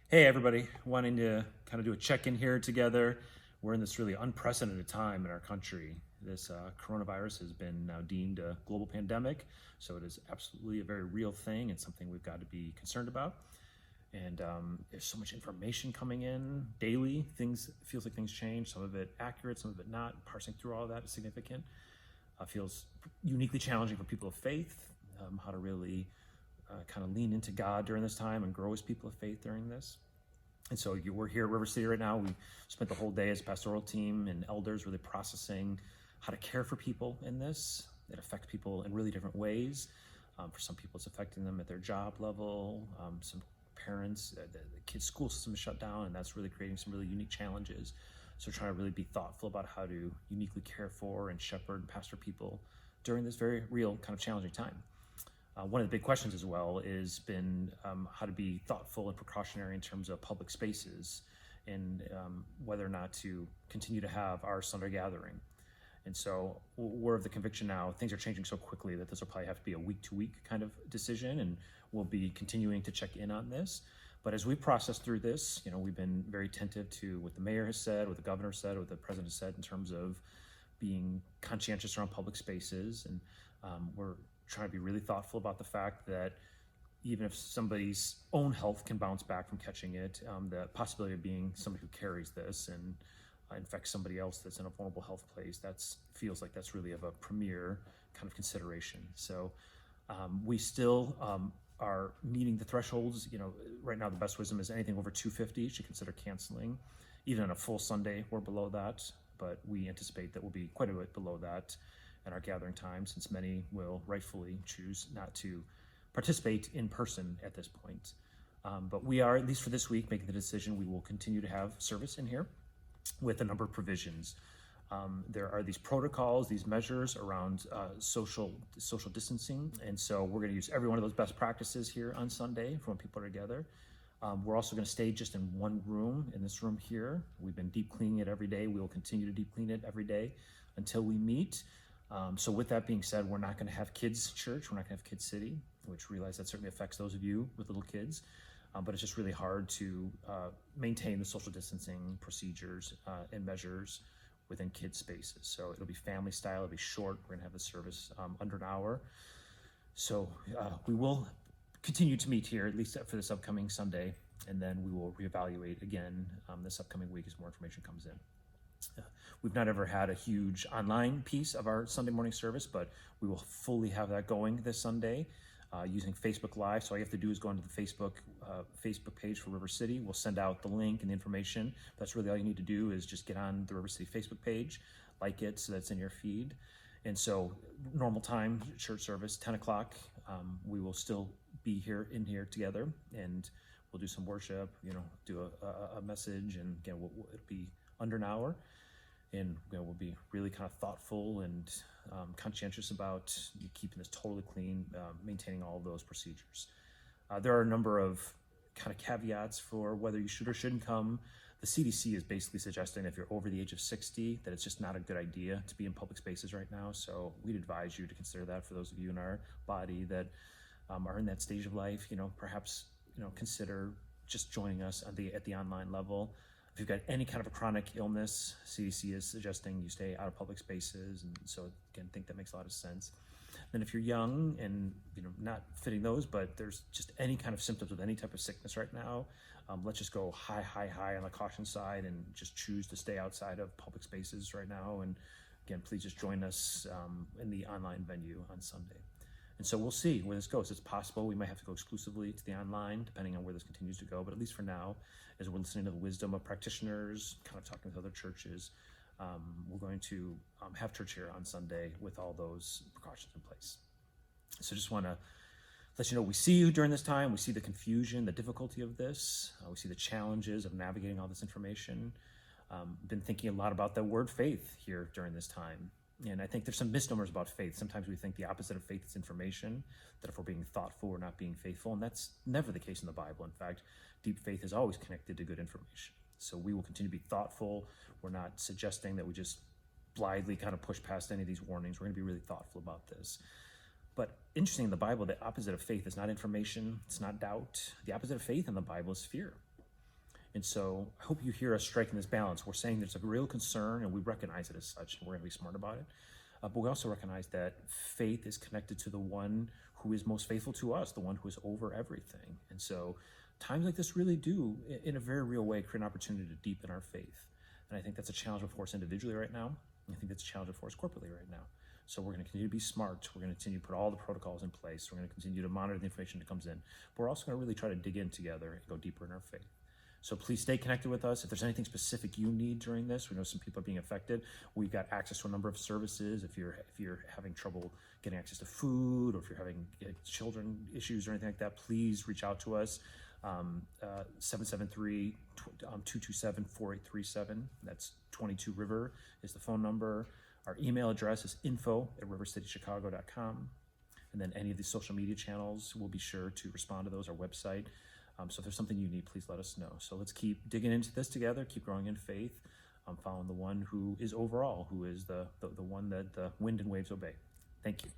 Hey everybody, wanting to kind of do a check-in here together. We're in this really unprecedented time in our country. This coronavirus has been now deemed a global pandemic, so it is absolutely a very real thing. It's something we've got to be concerned about. And there's so much information coming in daily. Feels like things change. Some of it accurate, some of it not. Parsing through all of that is significant. Feels uniquely challenging for people of faith. How to really kind of lean into God during this time and grow as people of faith during this. And so we're here at River City right now. We spent the whole day as a pastoral team and elders really processing how to care for people in this. It affects people in really different ways. For some people, it's affecting them at their job level. Some parents, the kids' school system is shut down, and that's really creating some really unique challenges. So trying to really be thoughtful about how to uniquely care for and shepherd and pastor people during this very real kind of challenging time. One of the big questions as well has been how to be thoughtful and precautionary in terms of public spaces and whether or not to continue to have our Sunday gathering. And so we're of the conviction now, things are changing so quickly that this will probably have to be a week-to-week kind of decision, and we'll be continuing to check in on this. But as we process through this, we've been very attentive to what the mayor has said, what the governor said, what the president has said in terms of being conscientious around public spaces. And we're trying to be really thoughtful about the fact that even if somebody's own health can bounce back from catching it, the possibility of being somebody who carries this and infects somebody else that's in a vulnerable health place, feels like that's really of a premier kind of consideration. So we still are meeting the thresholds. Right now the best wisdom is anything over 250 should consider canceling. Even on a full Sunday, we're below that, but we anticipate that we'll be quite a bit below that at our gathering time, since many will rightfully choose not to participate in person at this point. But we are, at least for this week, making the decision we will continue to have service in here with a number of provisions. There are these protocols, these measures around social distancing, and so we're going to use every one of those best practices here on Sunday for when people are together. We're also going to stay just in one room, in this room here. We've been deep cleaning it every day. We will continue to deep clean it every day until we meet. So with that being said, we're not going to have kids church. We're not going to have kids city, which realize that certainly affects those of you with little kids. But it's just really hard to maintain the social distancing procedures and measures within kids spaces. So it'll be family style, it'll be short. We're going to have the service under an hour. So we will continue to meet here, at least for this upcoming Sunday, and then we will reevaluate again this upcoming week as more information comes in. We've not ever had a huge online piece of our Sunday morning service, but we will fully have that going this Sunday using Facebook Live. So all you have to do is go onto the Facebook page for River City. We'll send out the link and the information. That's really all you need to do is just get on the River City Facebook page, like it so that's in your feed. And so normal time, church service, 10 o'clock, we will still be in here together, and we'll do some worship, do a message, and again, it'll be under an hour. And we'll be really kind of thoughtful and conscientious about keeping this totally clean, maintaining all of those procedures. There are a number of kind of caveats for whether you should or shouldn't come. The CDC is basically suggesting if you're over the age of 60, that it's just not a good idea to be in public spaces right now. So we'd advise you to consider that for those of you in our body that are in that stage of life. Perhaps consider just joining us at the online level. If you've got any kind of a chronic illness, CDC is suggesting you stay out of public spaces, and so again, think that makes a lot of sense. Then if you're young and not fitting those, but there's just any kind of symptoms with any type of sickness right now, let's just go high on the caution side and just choose to stay outside of public spaces right now. And again, please just join us in the online venue on Sunday. And so we'll see where this goes. It's possible we might have to go exclusively to the online, depending on where this continues to go. But at least for now, as we're listening to the wisdom of practitioners, kind of talking with other churches, we're going to have church here on Sunday with all those precautions in place. So just want to let you know we see you during this time. We see the confusion, the difficulty of this. We see the challenges of navigating all this information. Been thinking a lot about the word faith here during this time. And I think there's some misnomers about faith. Sometimes we think the opposite of faith is information, that if we're being thoughtful, we're not being faithful. And that's never the case in the Bible. In fact, deep faith is always connected to good information. So we will continue to be thoughtful. We're not suggesting that we just blithely kind of push past any of these warnings. We're going to be really thoughtful about this. But interesting, in the Bible, the opposite of faith is not information. It's not doubt. The opposite of faith in the Bible is fear. And so I hope you hear us striking this balance. We're saying there's a real concern, and we recognize it as such, and we're going to be smart about it. But we also recognize that faith is connected to the one who is most faithful to us, the one who is over everything. And so times like this really do, in a very real way, create an opportunity to deepen our faith. And I think that's a challenge before us individually right now. And I think that's a challenge before us corporately right now. So we're going to continue to be smart. We're going to continue to put all the protocols in place. We're going to continue to monitor the information that comes in. But we're also going to really try to dig in together and go deeper in our faith. So please stay connected with us. If there's anything specific you need during this, we know some people are being affected. We've got access to a number of services. If you're having trouble getting access to food, or if you're having children issues or anything like that, please reach out to us. 773-227-4837. That's 22 River is the phone number. Our email address is info@rivercitychicago.com. And then any of the social media channels, we'll be sure to respond to those, our website. So if there's something you need, please let us know. So let's keep digging into this together, keep growing in faith, following the one who is overall, who is the one that the wind and waves obey. Thank you.